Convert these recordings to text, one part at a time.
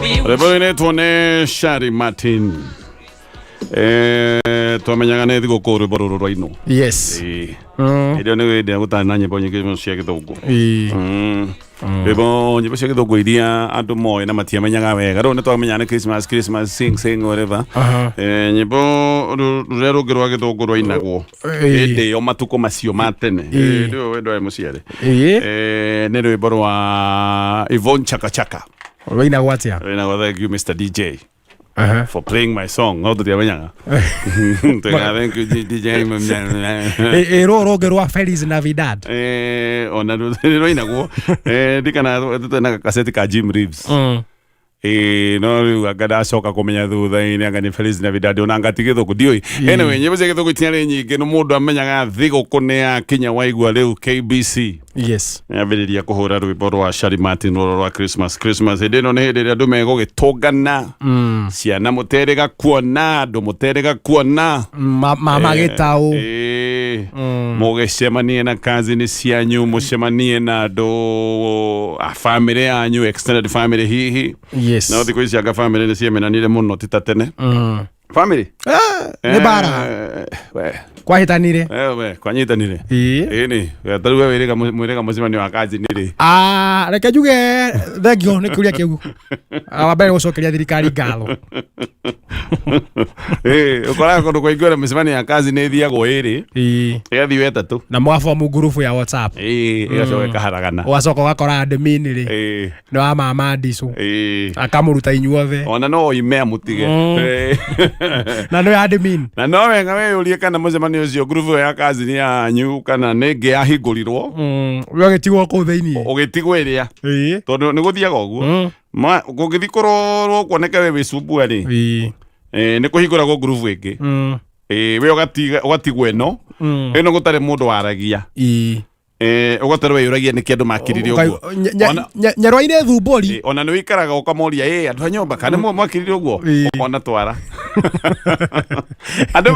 Rebo ine tuone Shari Martin. Tuamenyaga nä thigå kå rwä mbo rå rå rwainå. Yes. Irio nä wä ndä gå tana nyä mbo nyingä cia gä thå ngå. Rwä mbo nyä mbo cia gä thå ngå iria andå moä na matiamenyaga wega. Rå nä twamenyaga nä Christmas sing whatever. Nyä mbo rå rä a rå ngä rwa gä thå ngå rwainagwo ndä yo matukå macio ma tene rä å wä ndå må ciarä nä rwä mbo rwa Ivon Chaka Chaka. Rwainagwo atia? Thank you Mr. DJ. For playing my song. No, thank you, DJ. Ro Feliz Navidad. Ona no inago. Dikana kaseti ka Jim Reeves. No agada soka komenya thutha ini anga Feliz Navidad ona ngatige thoko dioi. Anyway, nyebe zeke thoko tiare nyinge no mundu amenyaga thigo kone ya Kenya waigua leo KBC. Yes. Yabiriria kuhura rwimbo rwa Shari Martin rwa Christmas edeno ne hede andu mego gitogana ciana muterega kuona andu muterega kuona mama gitau mugicemanie na kazi ni cianyu mucemanie na andu a family yanyu extended family hihi. Yes. No thiko ici anga family ni ciemenanire muno titatene family ne bara kwa hitanire kwa nyitanire ni taru we wirega mucemani wa kazi nire reke juge thegio ni kuria kiu abere gucokeria thirikari ngalo ukora kondu kuingura mucemani ya kazi ni thiagwo iri yathi wetatu na mwafomu group ya WhatsApp igacoka kaharagana wacoka wakora admin ri no ama mandicu akamuruta inyuothe ona no ime mutige na no admin na no wenga we urie kana mucemani ucio group ya kazi ni yanyu kana nenge yahingũrirwo ũgĩtigwo kũu thĩinĩ ũgĩtigwo ĩrĩa tondũ nĩ gũthiaga ũguo gũgĩthi kũrorwo kuoneke we wĩcumbua rĩ nĩ kũhingũragwo group ĩngĩ we ũgatigwo ĩno gũtarĩ mũndũ waragia ugatara we yuragia niki andu makirire uguo nyarwa-inĩ thumbũri ona nĩ wĩikaraga ũkamoria andu a nyũmba kana mwakirire uguo ona twara andu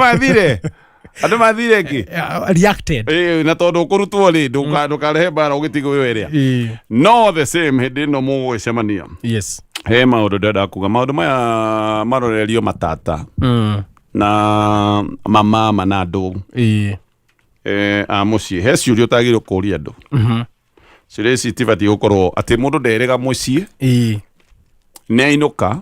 mathire ki reacted na tondu kurutwo ri ndukarehe bara ugitigwo weria no the same hindi no mugwicemania. Yes. He maundu ndenda kuga maundu maya marorerio matata na mama manadu a mucii he ciuria utagirwo kuria andu ciuria ici tibati gukorwo ati mundu nderega mucii ni ainuka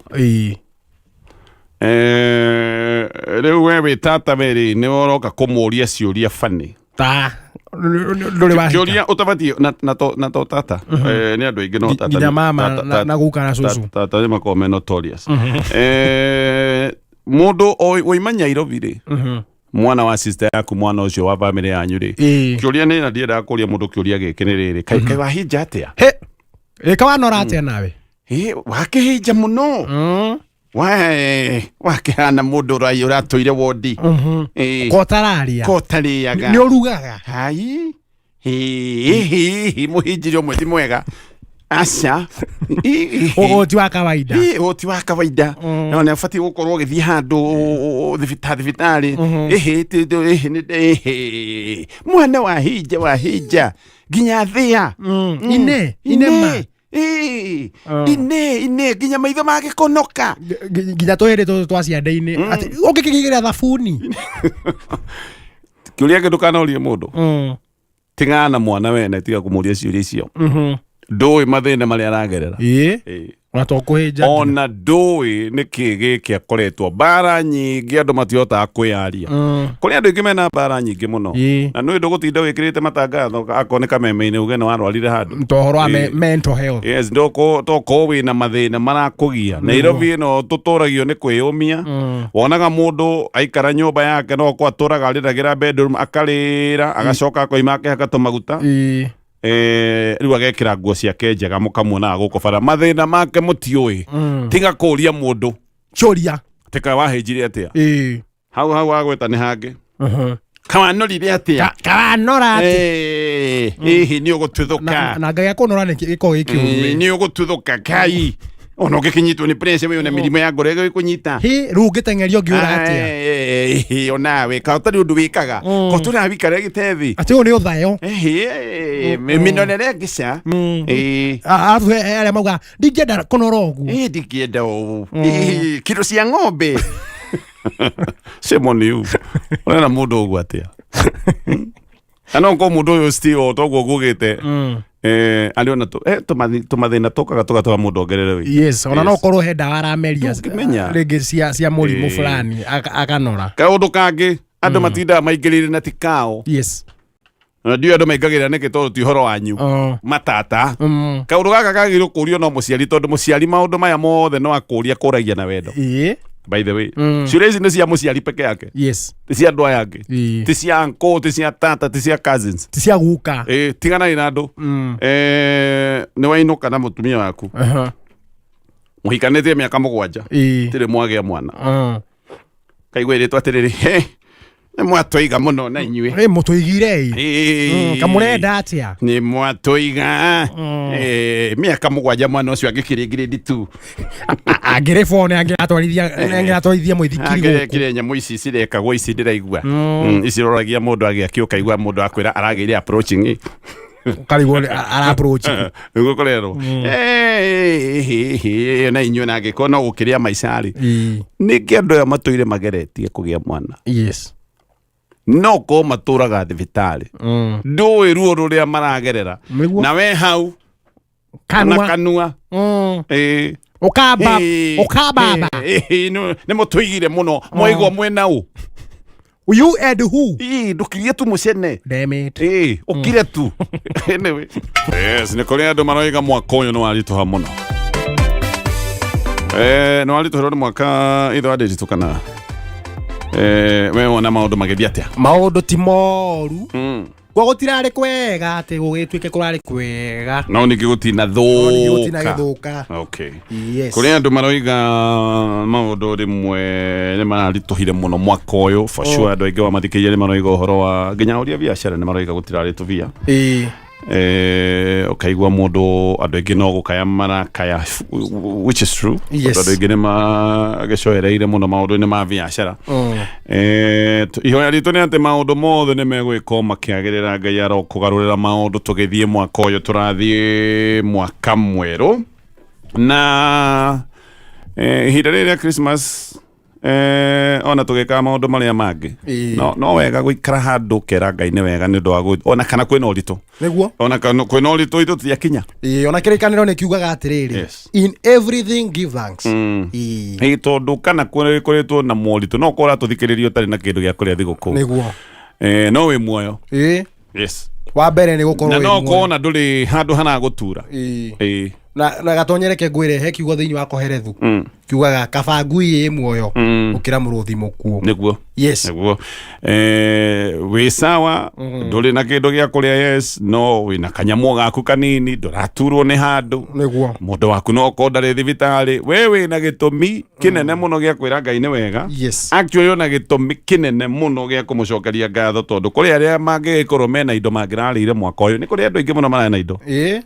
riu we witata weri ni woroka kumuria ciuria fani ta nduri wa ciuria utabati na to tata ni andu aingi no tata nginya mama na gukara cucu tata ni makome notorious mundu oimanya irovire mwana wa sister yaku mwana ucio wa family yanyu ri kiuria ni na ndienda kuria mundu kiuria giki ni riri kai wahinja atia kawanora atia nawe wakihinja muno wakihana mundu uratoire wodi kotariaga ni urugaga hai muhinjire umwe ti mwega aca ti wa kawaida ti wa kawaida none fati gukorwo githii handu thibitari mwana wahinja nginya thia ine nginya maitho magikonoka nginya twere twa ciande-ini ati ungikigira thabuni kiuria kindu kana urie mundu tingana mwana wene tiga kumuria ciuria icio ndui mathina maria aragerera ona ndui niki giki akoretwo bara nyingi andu matiotaga kwiaria kuri andu ingi mena bara nyingi muno na nui ndugutinda wikirite matangatho akoneka meme-ini uge ni warwarire handu tohoro wa mental health. Yes, toko wina mathina marakugia Nairobi ino tuturagio ni kwiyumia wonaga mundu aikara nyumba yake no ko aturaga ariragira bedroom akarira agacoka koima akihaka maguta riu agekira nguo ciake njega mukamuona guko bara mathina make mutiui tiga kuria mundu churia tika wahinjire atia hau agweta ni hange kawanorire atia kawanora ati ni ugututhuka na ngai akonora ni giko giki ni ugututhuka kai Ono kinyitwo ni pressure we ona mirimo ya ngoro ikunyita. Ru gitengerio ngiura atia. Ona we ka utari undu wikaga. Ko turi abikare gitethi. Ati uni uthayo. Minonere ngisha. Afu ele mauga ndingenda kunora ugu. Ndingenda o. Kiro cia ng'ombe. Semoni u. Ona mundu ugu atia. Ano ko mundu uyu still toguo gugite. Ali ona tumathina tokaga tugatwara mundu ongerere wi. Yes, ona no korwo he ndawa arameria rĩngĩ cia mũrimũ fulani akanora. Kaundu kangi andu matinda maingirire na tikao. Yes. Ndio andu maingagirira niki tondu ti horo wanyu matata. Kaundu gaka kagirwo kurio no muciari tondu muciari maundu maya mothe no akuria kuragia na wendo. By the way, ciũria ici nĩ cia mũciari peke yake. Yes. Ti cia andũ aya angĩ. Ti cia uncle, ti cia tata, ti cia cousins. Ti cia guka. Tigana na andũ. Nĩ wainuka na mũtumia waku. Mũhikanĩtie mĩaka 7. Tirĩ mwagĩa mwana. Kaigua ĩrĩtwo atĩrĩrĩ, nĩ mwatũiga mũno na inyuĩ. Mũtũigire. Kamũrenda atia. Nĩ mwatũiga. Mĩaka 7 mwana ũcio angĩkĩrĩ grade 2. Angĩrĩ phone angĩratwarithia mũithikiri gũkũ. Angĩrĩ nyamũ ici cirekagwo ici ndĩraigua. Iciroragia mũndũ agĩakĩũka igua mũndũ akwĩra aragĩire approaching. Karigwo ara-approach. Nĩguo kũrerwo. Na inyuĩ na angĩkorwo no gũkĩrĩa maica-rĩ. Nĩkĩ andũ aya matũire mageretie kũgĩa mwana. Yes. No ko matũraga thibitarĩ. Ndũĩ ruo rũrĩa maragerera. Na we hau kanua. Ukababa. Nĩ mũtũigire mũno. Mwaigua mwena ũ. You and who? Ndukirie tu mucene. Damn it. Ukire tu. Anyway. Yes, nĩ kũrĩ andũ maroiga mwaka ũyũ nĩ warituha mũno. Nĩ warituha mwaka itho andĩtũ kana. We wona maũndũ magĩthiĩ atĩa? Maũndũ ti moru. Kwa gutirari kwega ati gugituike kurari kwega. No ningĩ gutina thuka. Okay. Yes. Kuri andu maroiga maundu rimwe nĩ mararituhire muno mwaka uyu for sure andu aingĩ wa mathikirie nĩ maroiga uhoro wa nginya uria biacara nĩ maroiga gutirari tuvia. Ukaigua mundu andu aingĩ no gukaya marakaya, which is true. Andu aingĩ nĩ magĩcoereire muno maundu-inĩ ma biacara. Ihoya ritũ nĩ atĩ maundu mothe nĩ megwĩkwo makĩagĩrĩra Ngai arokũgarũrĩra maundu tũgĩthiĩ mwaka ũyũ tũrathiĩ mwaka mwerũ. Na ihinda rĩrĩa Christmas ona tugeka maundu maria mangi no wega guikara handu kera Ngai ni wega ni ndo ona kana kwina uritu niguo ona kana kwina uritu itu tiakinya ona kirikaniro ni kiugaga atiriri in everything give thanks tondu kana kuritwo na muritu no kora tuthikiririo tari na kindu gya kuria thiguku niguo no we muoyo yes wa mbere ni gukorwo no kona nduri handu hana gutura na gatonyereke ngwire he kiugo thiini wa koherethu kiugaga kaba ngui muoyo ukira muruthi mukuo niguo yes niguo we sawa nduri na kindu gya kuria yes no wina kanyamu gaku kanini nduraturwo ni handu niguo mundu waku no kondare thibitari wewe na gitumi kinene muno gya kwira Ngai ni wega yes actually ona gitumi kinene muno gya kumucokeria ngatho tondu kuri aria mangikorwo mena indo mangirarire mwaka uyu ni kuri andu aingi muno marana indo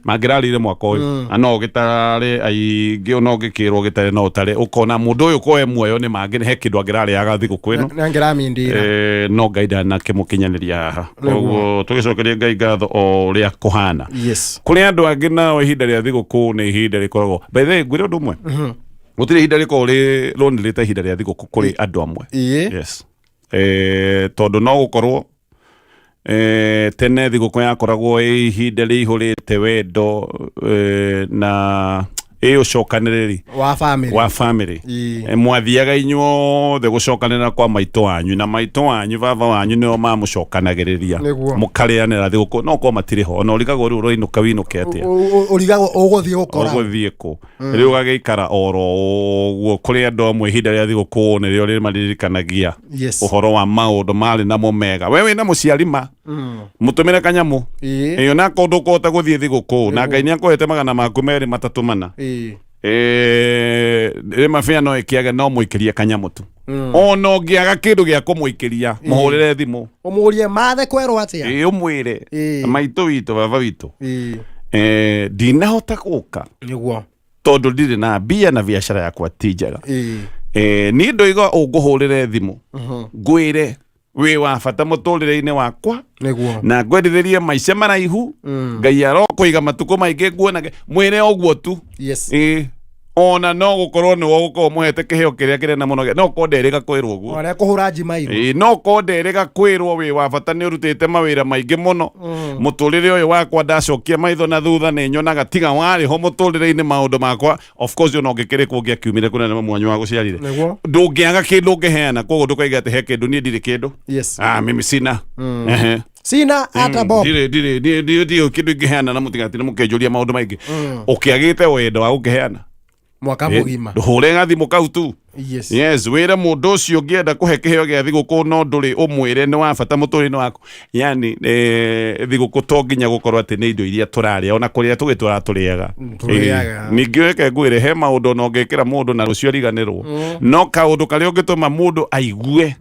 mangirarire mwaka uyu ano gitari aingi no gikirwo gitari no tari ukona mundu uyu koe muoyo ni mangi he kindu angirari agathi gukwino nangiramindira no Ngai ndana kimukinyaniria haha koguo tugicokeria Ngai ngatho o ria kuhana yes kuri andu angi nao ihinda ria thiguku ni ihinda rikoragwo by the way ngwire undu umwe gutire ihinda rikoragwo ri lonely ihinda ria thiguku kuri andu amwe yes tondu no gukorwo tene thiguku yakoragwo ihinda rihurite wendo na ucokaniriri wa family mwathiaga inyuothe gucokanira kwa maitũ wanyu na maitũ wanyu baba wanyu nio mamucokanagiriria mukarianira thiguku no ko matire ho no rigago ru roinuka winuke atia urigago uguthie gukora uguthie ku riu gageikara oro guo kuri andu amwe ihinda ria thiguku ni rio rimaririkanagia uhoro wa maundu mari na mumega wewe na muciari ma mutumire kanyamu iyo na kondu kota guthie thiguku na Ngai ni akohete magana maku meri matatu mana mafia no ikiaga no muikiria kanyamu tu ono ngiaga kindu gya kumuikiria muhurire thimu umurie mathe kwerwo atia umwire maitũ witũ baba witũ ndinahota guka niguo tondu ndire na bia na biashara yakwa ti njega ni ndoiga unguhurire thimu ngwire wi wa bata muturire-ini wakwa na ngwendithirie maica maraihu Ngai arokuiga matuko maingi nguona mwire oguo tu ona no gukorwo ni wogukorwo muhete kiheo kiria kirena muno no konderega kwirwo guo ora kuhura njima iru no konderega kwirwo wi wa bata ni urutite mawira maingi muno muturire uyu wakwa ndacokia maitho na thutha ni nyonaga tiga wari ho muturire-ini maundu makwa of course no ngikire kungia kiumire kuna na mwanyu wa guciarire ndungiaga kindu ngiheana koguo ndukaiga ati he kindu ni ndiri kindu mimi sina sina hata bob ndire kindu ngiheana na mutigatire mukenjuria maundu maingi ukiagite wendo wa gukiheana mwaka mugima nduhure ngathimo kau tu yes wira mundu ucio ngienda kuhe kiheo gia thiguku no nduri umwire ni wa bata muturire waku yani thiguku to nginya gukorwo ati ni indo iria turaria ona kuria tugitwara turiaga ningi weke ngwire he maundu no ngekira mundu na rucio riganirwo no kaundu karia ungituma mundu aigue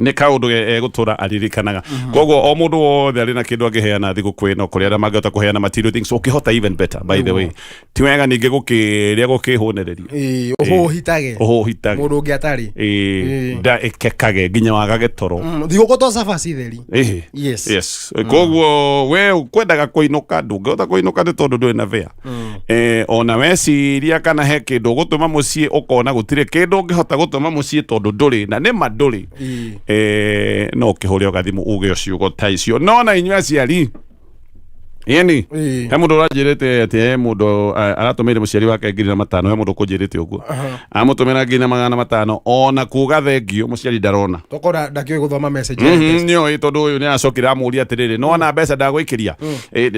ni kaundu gutura aririkanaga koguo o mundu wothe ari na kindu angiheana thiguku ino kuria na mangihota kuheana material things ukihota even better by the way ti wega ningi gukiria gukihunereria uhuhitage mundu ungi atari da ikekage nginya wagage toro thiguku to safa citheri yes koguo we ukwendaga kuinuka ndungihota kuinuka ni tondu nduri na vea ona weciria kana he kindu gutuma mucii ukona gutire kindu ungihota gutuma mucii tondu nduri na ni manduri no kihuria gathimu uge ciugo ta icio no na inyua ciari yani he mundu urajirite ati he mundu aratumire muciari wake 5,000 he mundu kunjirite uguo amutumira 5,500 ona kuga thengio muciari ndarona tokora ndakio guthoma message nio tondu uyu ni acokira amuria atiriri no na mbeca ndagwikiria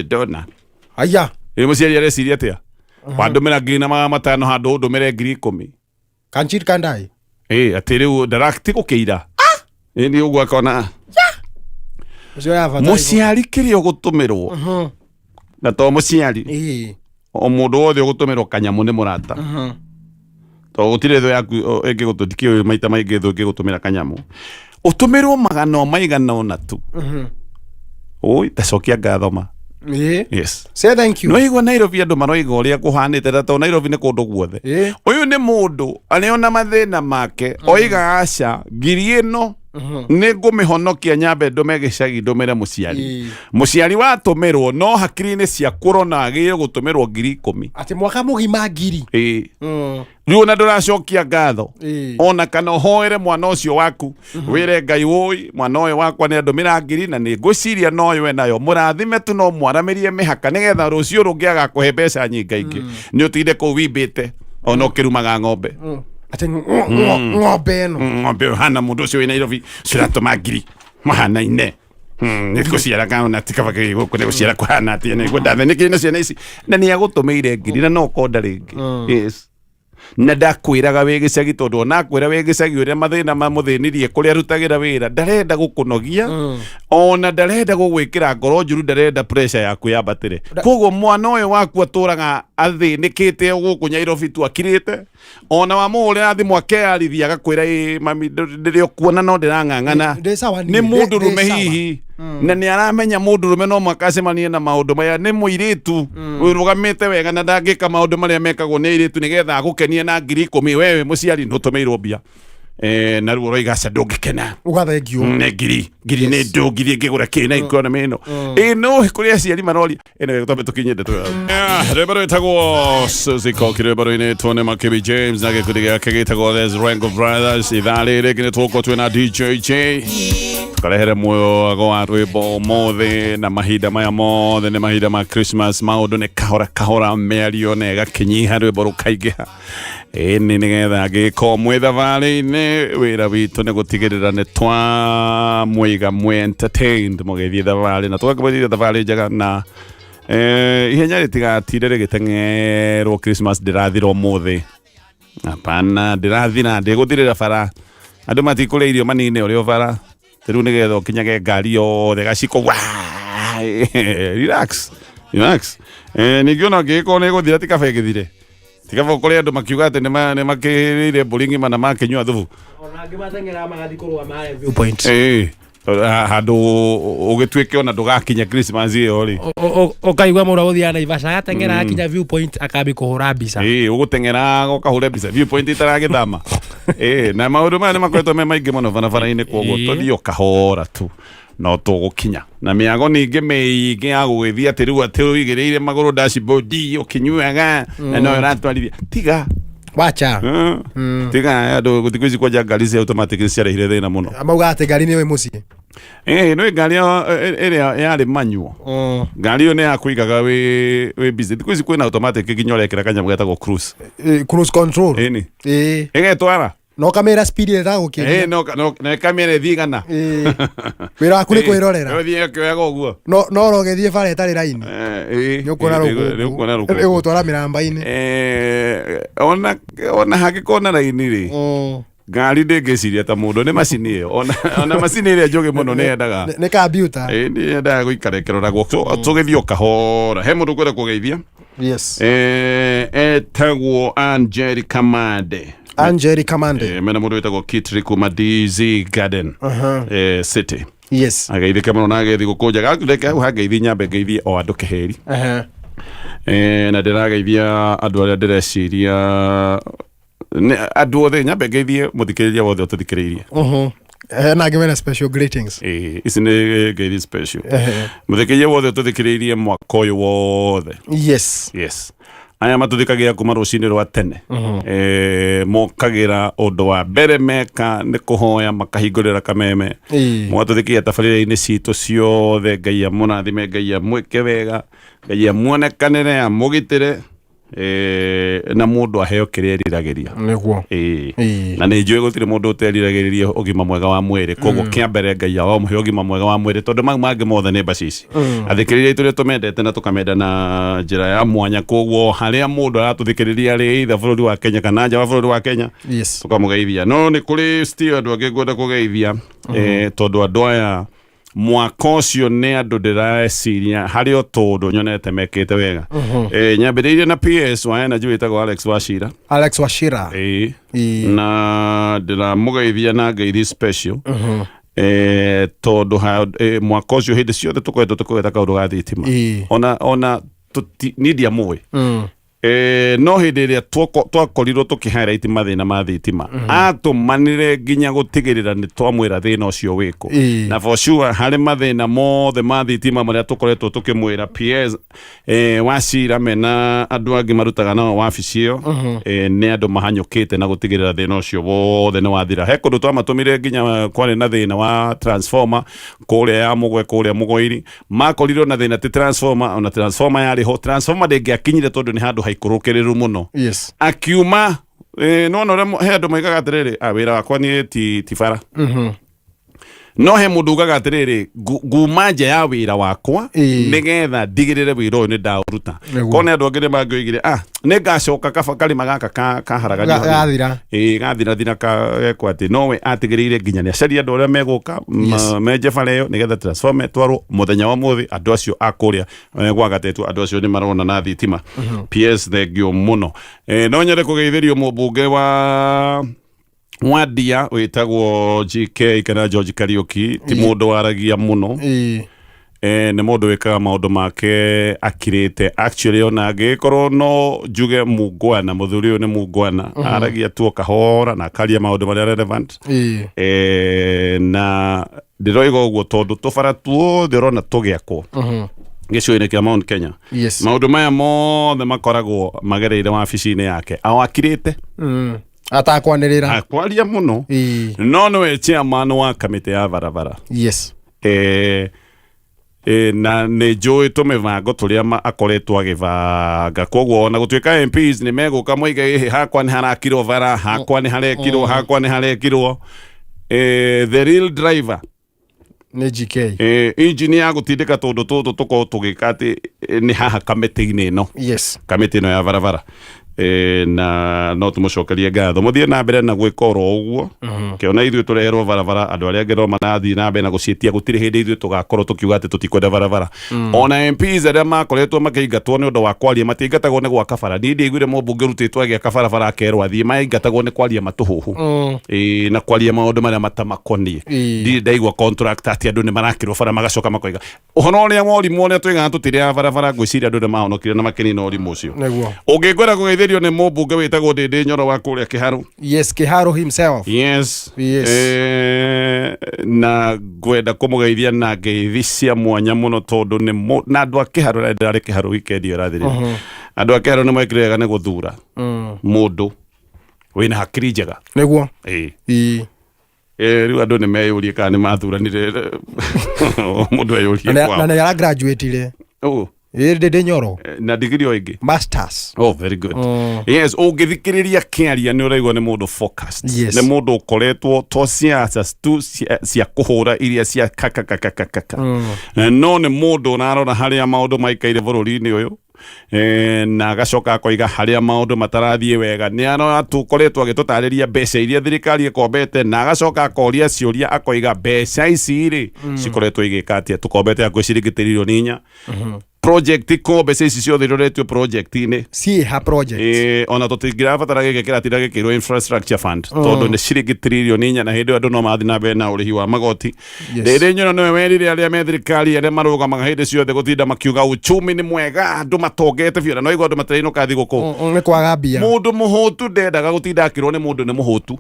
ndona aya muciari areciria atia wandumira 5,500 handu ndumire 10,000 kanchir kandai atiriu ndarakti gukiira ni uguo akona muciari kirio gutumirwo na to muciari o mundu wothe gutumirwo kanyamu ni murata to gutire tho yaku enge gututiki maita maingi tho enge gutumira kanyamu utumirwo magano maigana ona tu oi tacokia ngathoma yes say thank you no igwa Nairobi andu maroiga uria kuhanite to Nairobi ni kundu guothe uyu ni mundu aniona mathina make oiga aca ngiri ino ni ngumihonokia nyambe ndume gicagi ndumire muciari watumirwo no hakiri-ini cia kurona agire gutumirwo 10,000 ati mwaka mugima ngiri riu na nduracokia ngatho ona kana hoere mwana ucio waku wire Ngai woi mwana uyu wakwa ni andumira 1000 na ni ngwiciria no we nayo murathime tu no mwaramirie mihaka nigetha rucio rungiaga kuhe mbeca nyingaingi ni utinde ku wimbite ona ukirumaga ng'ombe ati ng'ombe ino ng'ombe hana mundu ucio wi Nairobi ciratuma ngiri mahana ine nikuciara kana tikabage gukune guciara kuhana ati ni guthathe ni kina ciana ici na ni agutumeire ngiri na no konda ringi yes na ndakwiraga wi gicagi tondu ona kwira wi gicagi uria mathina mamuthinirie kuria arutagira wira ndarenda gukunogia ona ndarenda gugwikira ngoro njuru ndarenda pressure yaku yambatire koguo mwana uyu waku aturaga athinikite guku Nairobi tu akirite ona wa muhurira thimu akearithia agakwira mami ndirio kuona no ndirang'ang'ana ni mundu rume hihi na ni aramenya mundu rume no makacemanie na maundu maya ni muiritu wirugamite wega na ndangika maundu maria mekagwo ni iritu nigetha agukenie na 10,000 wewe muciari ndutumirwo mbia na ruo roiga aca ndungikena ugathengio ne ngiri ni ndungiri ngigura kina economy ino no kuria ciari marori ene gutombe tukinyende tu rebero etagwo siko kirebero ine tone makebi James na gikudiga kagitagwo there's Rango Brothers ithali rekine twoko twina DJ tukarehere muyo agwa rwimbo mothe na mahinda maya mothe ni mahinda ma Christmas maundu ni kahora meario na gakinyiha rwimbo rukaigiha ni nigetha giko mwitha vali-ini wira witu ni gutigirira ni twa mwiga mwe entertained mugithie thavali na tugakubithia thavali njega na ihenya ritigatire rigiteng'erwo Christmas ndirathira muthi apana ndirathira ndiguthirira bara andu matikuria irio manine urio bara riu nigetha ukinyage ngari yothe gaciko relax ningiona giko ni guthira tikabe githire tikava kule andu makiuga ati ni makirire buringi mana makinywa thubu ona ngimateng'era magathi kurwa mare viewpoint handu ugitwike ona ndugakinya Christmas iyo ri ukaigwa mura uthia na Ivasha atengera akinya viewpoint akabi kuhura mbica ugutengera ukahure mbica viewpoint itaragithama na maundu maya makoretwo me maingi muno barabara-ini koguo tuthio kahora tu no tugukinya na miago ningi miingi ya gugithia ati riu ati uigiriire maguru dashboard ukinyuaga na no ratwarithia tiga wacha tiga andu gutikuici kwa ngari cia automatic ciarehire thina muno amauga ati ngari ni we muci no ngari ĩrĩa yarĩ manual ngari ĩyo nĩ ya kũigaga wĩ busy thikũ ici kwĩna automatic nginya ũrekĩra kanyamũ getagwo cruise control ĩgetwara no kamera speed ĩrĩa gũkĩria no kamera ĩthigana wĩra waku nĩ kwĩrorera ũthiĩ kĩoyaga ũguo no rogethie bara ĩtarĩ raini nĩũkuona rũkũngũ ĩgũtwara mĩramba-inĩ ona hangĩkorwo na raini rĩ ngari ndĩngĩciria ta mũndũ nĩ macini ĩyo ona macini ĩrĩa njũgĩ mũno nĩ yendaga nĩ kambiuta nĩ yendaga gũikara ĩkĩroragwo tũgĩthiĩ o kahora he mũndũ kwenda kũgeithia etagwo Angeli Kamande mena mũndũ wĩtagwo Kitri kuma DZ Garden City ageithĩke mũno na agethi gũkũnja reke hau hangeithi nyambe ngeithi o andũ kĩheri na ndĩrageithia andũ arĩa ndĩreciria andũ othe nyambe ngeithie mũthikĩrĩria wothe ũtũthikĩrĩirie na give a special greetings ici nĩ ngeithi special mũthikĩrĩria wothe ũtũthikĩrĩirie mwaka ũyũ wothe yes aya matũthikagia kuma rũcinĩ rwa tene mokagĩra ũndũ wa mbere meka nĩ kũhoya makahingũrĩra kameme mũgatũthikĩria tabarĩra-inĩ citũ ciothe Ngai amũrathime Ngai amwĩke wega Ngai amuonekanĩre amũgitĩre na mũndũ aheo kĩrĩa eriragĩria nĩguo na nĩ njũĩ gũtirĩ mũndũ ũteriragĩria ũgima mwega wa mwĩrĩ koguo kĩa mbere Ngai amũhe ũgima mwega wa mwĩrĩ tondũ mau mangĩ mothe nĩ mbacici athikĩrĩria aitũ ũrĩa tũmendete na tũkamenda na njĩra ya mwanya koguo harĩa mũndũ aratũthikĩrĩria rĩ either bũrũri wa Kenya kana nja wa bũrũri wa Kenya tũkamũgeithia no nĩ kũrĩ still andũ angĩ ngwenda kũgeithia tondũ andũ aya mwaka ũcio nĩ andũ ndĩreciria harĩ o tũndũ nyonete mekĩte wega nyambĩrĩirie na PS wa energy wĩtagwo Alex Wachira na ndĩramũgeithia na ngeithi special tondũ mwaka ũcio hĩndĩ ciothe tũkoretwo tũkũgeta kaũndũ ga thitima ona nĩ ndiamũĩ no hĩndĩ ĩrĩa twakorirwo tũkĩhighlight mathĩna ma thitima atũmanire nginya gũtigĩrĩra nĩ twamwĩra thĩna ũcio wĩkũ na for sure harĩ mathĩna mothe ma thitima marĩa tũkoretwo tũkĩmwĩra PS Wachira mena andũ angĩ marutaga nao wabici ĩyo nĩ andũ mahanyũkĩte na gũtigĩrĩra thĩna ũcio wothe nĩ wathira he kũndũ twamatũmire nginya kwarĩ na thĩna wa transformer kũrĩa ya mũgwe kũrĩa mũgũiri makorirwo na thĩna ti transformer ona transformer yarĩ ho transformer ndĩngĩakinyire tondũ nĩ handũ haikũrũkĩrĩru mũno akiuma no no he andũ maigaga atĩrĩrĩ wĩra wakwa nĩ ti bara no he mũndũ ugaga atĩrĩrĩ nguma nja ya wĩra wakwa nĩgetha ndigĩrĩre wĩra ũyũ nĩ ndaũruta kona andũ angĩ nĩ mangĩoigire nĩ ngacoka karima gaka kaharaga gathira gekwo atĩ nowe atigĩrĩire nginya nĩ acaria andũ arĩa megũka menje bara ĩyo nĩgetha transformer twarwo mũthenya wa mũthĩ andũ acio akũrĩa gwa gatetu andũ acio nĩ marona na thitima PS thengio mũno no nyende kũgeithĩrio mũmbunge wa Wadia wĩtagwo GK kana George Kariuki ti mũndũ waragia mũno nĩ mũndũ wĩkaga maũndũ make akirĩte actually ona angĩkorwo no njuge mungwana mũthuri ũyũ nĩ mungwana aragia tu kahora na akaria maũndũ marĩa relevant na ndĩroiga ũguo tondũ tũbara tuothe ũrona tũgĩakwo gĩcigo-inĩ kĩa Mount Kenya maũndũ maya mothe makoragwo magereire wabici-inĩ yake akirĩte atakwanĩrĩra akwaria mũno no nĩwe chairman wa kamĩtĩ ya barabara na nĩ njũĩ tũmĩbango tũrĩa akoretwo agĩbanga koguo ona gũtuĩka MPs nĩ megũka moige hakwa nĩ harakirwo bara hakwa nĩ harekirwo the real driver nĩ GK engineer ya gũtindĩka tũndũ tũtũ tũkorwo tũgĩka atĩ nĩ haha kamĩtĩ-inĩ ĩno kamĩtĩ ĩno ya barabara na no tumucokerie ngatho muthie na mbere na gwika oro uguo kiona ithuĩ tũreherwo barabara andũ arĩa angĩ no marathii na mbere na gũciĩtia gũtirĩ hĩndĩ ithuĩ tũgakorwo tũkiuga atĩ tũtikwenda barabara ona MPs arĩa makoretwo makĩingatwo nĩ ũndũ wa kwaria matiingatagwo nĩ gwaka bara niĩ ndiaiguire mũmbunge rutĩtwo agĩaka barabara akerwo athiĩ maingatagwo nĩ kwaria matũhũhũ na kwaria maũndũ marĩa matamakonie ndirĩ ndaigua contract atĩ andũ nĩ marakĩrwo bara magacoka makoiga ũhoro ũrĩa mũrimũ ũrĩa tũigaga tũtirĩ barabara ngwĩciria andũ nĩ mahonokire na makĩnina ũrimũ ũcio ũngĩkwenda kũgeithĩrio nĩ mũmbunge wĩtagwo Ndindi Nyoro wa kũrĩa Kĩharũ yes Kĩharũ himself yes na ngwenda kũmũgeithia na ngeithi cia mwanya mũno tondũ nĩ na andũ a Kĩharũ ndarĩ Kĩharũ weekend ĩyo ĩrathirire andũ a Kĩharũ nĩ mekire wega nĩ gũthura mũndũ wĩna hakiri njega nĩguo rĩu andũ nĩ meyũrie kana nĩ mathuranire mũndũ eyũrie kwao na nĩ graduate ile Ndindi Nyoro na degree o ĩngĩ masters very good yes ũngĩthikĩrĩria kĩaria nĩ ũraigua nĩ mũndũ focused nĩ mũndũ ũkoretwo to siasa tu cia kũhũra iria cia kakakakakaka no nĩ mũndũ ũrarora harĩa maũndũ maikaire bũrũri-inĩ ũyũ na agacoka akoiga harĩa maũndũ matarathiĩ wega nĩ arora tũkoretwo agĩtũtarĩria mbeca iria thirikari ĩkombete na agacoka akoria ciũria akoiga mbeca ici rĩ cikoretwo igĩka atĩa tũkombete hakuhĩ ciringi tiririoni 4 project ko mbeca ici ciothe iroretio project-inĩ ciha project ona tũtingĩrabatara gĩgĩkĩra tira gĩkĩrwo infrastructure fund tondũ nĩ ciringi tiririoni 4 na hĩndĩ ĩyo andũ no mathiĩ na mbere na ũrĩhi wa magoti Ndindi Nyoro nĩwe werire arĩa me thirikari arĩa marũgamaga hĩndĩ ciothe gũtinda makiuga uchumi nĩ mwega andũ matongete biũ na no igwa andũ matarainũka thigũkũ nĩ kwaga mbia mũndũ mũhũtu ndendaga gũtinda akĩrwo nĩ mũndũ nĩ mũhũtu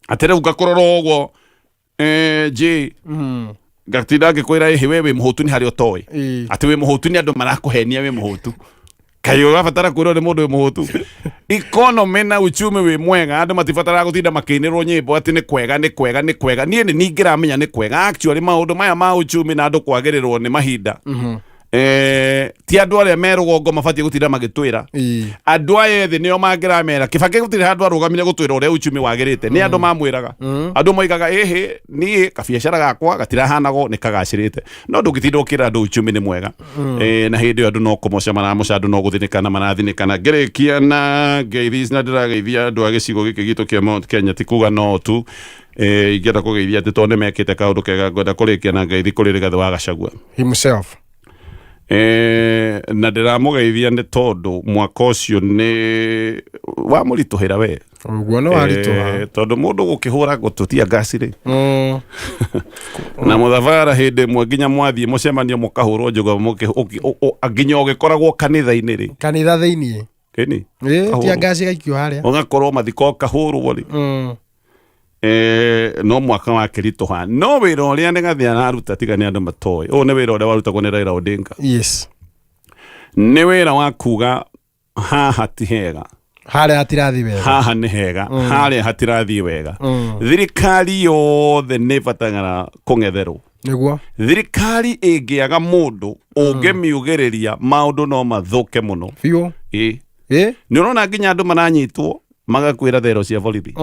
atĩ rĩu ngakũrora ũguo gatinda ngĩkwĩra ĩhĩ we wĩ mũhũtu nĩ harĩa ũtoĩ atĩ wĩ mũhũtu nĩ andũ marakũhenia wĩ mũhũtu kaĩ ũrabatara kwĩrwo nĩ mũndũ wĩ mũhũtu economy na uchumi wĩ mwega andũ matibataraga gũtinda makĩinĩrwo nyĩmbo atĩ nĩ kwega nĩ kwega nĩ kwega niĩ nĩ ningĩramenya nĩ kwega actually maũndũ maya ma uchumi na andũ kwagĩrĩrwo nĩ mahinda ti andũ arĩa me rũgongo mabatiĩ gũtinda magĩtwĩra andũ aya ethĩ nĩo mangĩramera Kibaki gũtirĩ handũ arũgamire gũtwĩra ũrĩa uchumi wagĩrĩte nĩ andũ mamwĩraga andũ moigaga ĩhĩ niĩ kabiacara gakwa gatirahanago nĩ kagacĩrĩte no ndũngĩtinda ũkĩra andũ uchumi nĩ mwega na hĩndĩ ĩyo andũ no kũmoca maramũca andũ no gũthinĩkana marathinĩkana ngĩrĩkia na ngeithi na ndĩrageithia andũ a gĩcigo gĩkĩ gitũ kĩa Mount Kenya ti kuga no tu ingĩenda kũgeithia atĩ tondũ nĩmekĩte kaũndũ kega ngwenda kũrĩkia na ngeithi kũrĩ Rigathĩ wa Gachagua himself na ndĩramũgeithia nĩ tondũ mwaka ũcio nĩ wamũritũhĩra we ũguo nĩ waritũha tondũ mũndũ gũkĩhũra gũtũtia ngasi rĩ na mũthabara hĩndĩ ĩmwe nginya mwathiĩ mũcemanio mũkahũrwo njoga nginya ũgĩkoragwo kanitha-inĩ rĩ kanitha thĩiniĩ kĩni tia ngasi gaikio harĩa ũgakorwo mathiko kahũrwo rĩ no mwaka wa kĩritũha no wĩra ũrĩa Ndĩgathĩ araruta tiga nĩ andũ matoĩ ũũ nĩ wĩra ũrĩa warutagwo nĩ Raila Odinga nĩ wĩra wa kuga haha ti hega harĩa hatirathiĩ wega haha nĩ hega harĩa hatirathiĩ wega thirikari yothe nĩ ĩbataraga kũng'etherwo nĩguo thirikari ĩngĩaga mũndũ ũngĩmiugĩrĩria maũndũ no mathũke mũno biũ nĩ ũrona nginya andũ maranyitwo magakwĩra thero cia borithi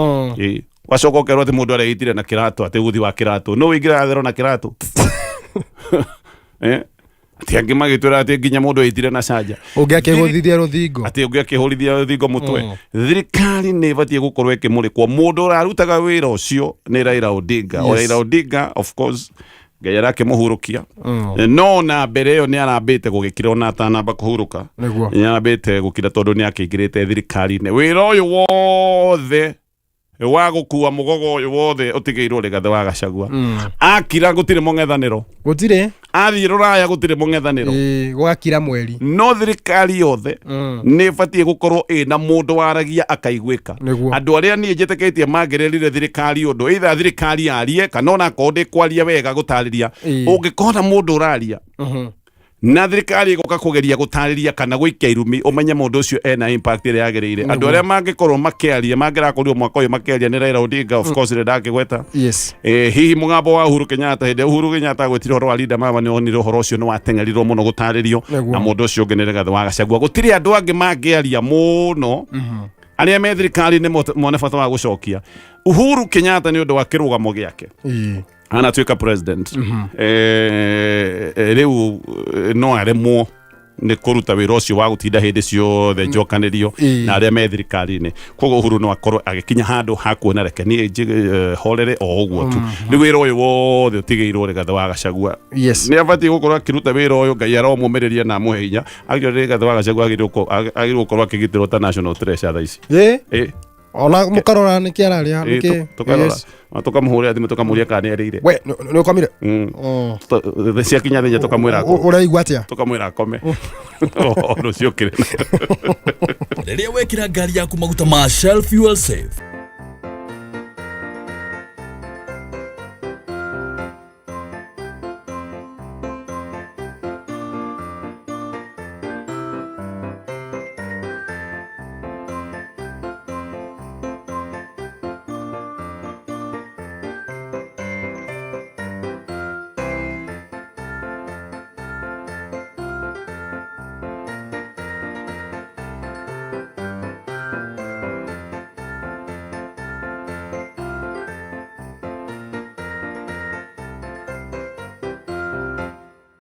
wacoka ũkerwo atĩ mũndũ areitire na kĩratũ atĩ uthi wa kĩratũ no wĩingĩra thero na kĩratũ atĩ angĩ magĩtwĩra atĩ nginya mũndũ eitire na canja ũngĩakĩhũrithia rũthingo atĩ ũngĩakĩhũrithia rũthingo mũtwe thirikari nĩ ĩbatiĩ gũkorwo ĩkĩmũrĩkwo mũndũ ũrarutaga wĩra ũcio nĩ Raila Odinga Raila Odinga of course Ngai arakĩmũhurũkia no na mbere ĩyo nĩ arambĩte gũgĩkira ona atanamba kũhurũka nĩ arambĩte gũkira tondũ nĩ akĩingĩrĩte thirikari-inĩ wĩra ũyũ wothe wa gũkua mũgogo ũyũ wothe ũtigĩirwo Rigathĩ wa Gachagua akira gũtirĩ mũng'ethanĩro gũtirĩ athiĩ rũraya gũtirĩ mũng'ethanĩro gwakira mweri no thirikari yothe nĩ ĩbatiĩ gũkorwo ĩna mũndũ waragia akaiguĩka andũ arĩa niĩ njĩtĩkĩtie mangĩrĩrire thirikari ũndũ either thirikari yarie kana ona akorwo ndĩkwaria wega gũtarĩria ũngĩkona mũndũ ũraria na thirikari ĩgoka kũgeria gũtarĩria kana gũikia irumi ũmenye mũndũ ũcio ena impact ĩrĩa yagĩrĩire andũ arĩa mangĩkorwo makĩaria mangĩrakorirwo mwaka ũyũ makĩaria nĩ Raila Odinga of course ndakĩgweta hihi mũgambo wa Uhuru Kenyatta hĩndĩ Uhuru Kenyatta gwĩtire ũhoro wa Linda Mama nĩ onire ũhoro ũcio nĩ wateng'erirwo mũno gũtarĩrio na mũndũ ũcio ũngĩ nĩ Rigathĩ wa Gachagua gũtirĩ andũ angĩ mangĩaria mũno arĩa me thirikari nĩ mone bata wa gũcokia Uhuru Kenyatta nĩ ũndũ wa kĩrũgamo gĩake anatuĩka president rĩu no aremwo nä kå ruta wä ra å cio wa gå tinda hä ndä ciothe njokanä rio na arä a me thirikari-inä koguo Uhuru no akorwo agä kinya handå hakuona reke nä horere o å guo tu rä wä ra å yå wothe å tigä irwo Rigathi wa Gachagua nä abatiä gå korwo akä ruta wä ra å yå Ngai aromå mä rä ria na må he hinya agä Rigathi wa Gachagua agä gå korwo akä gitä rwo ta national treasure tha ici ona må karora nä kä araria tå kamå hå rä ra thimå tå kamå ria kana nä erä ire nä å komire ciakinya thä nya tå kamwä ra å raigua atä a tå kamwä ra akome å cio kä rä rä rä a wekä ra ngari yaku maguta ma Shell Fuel Safe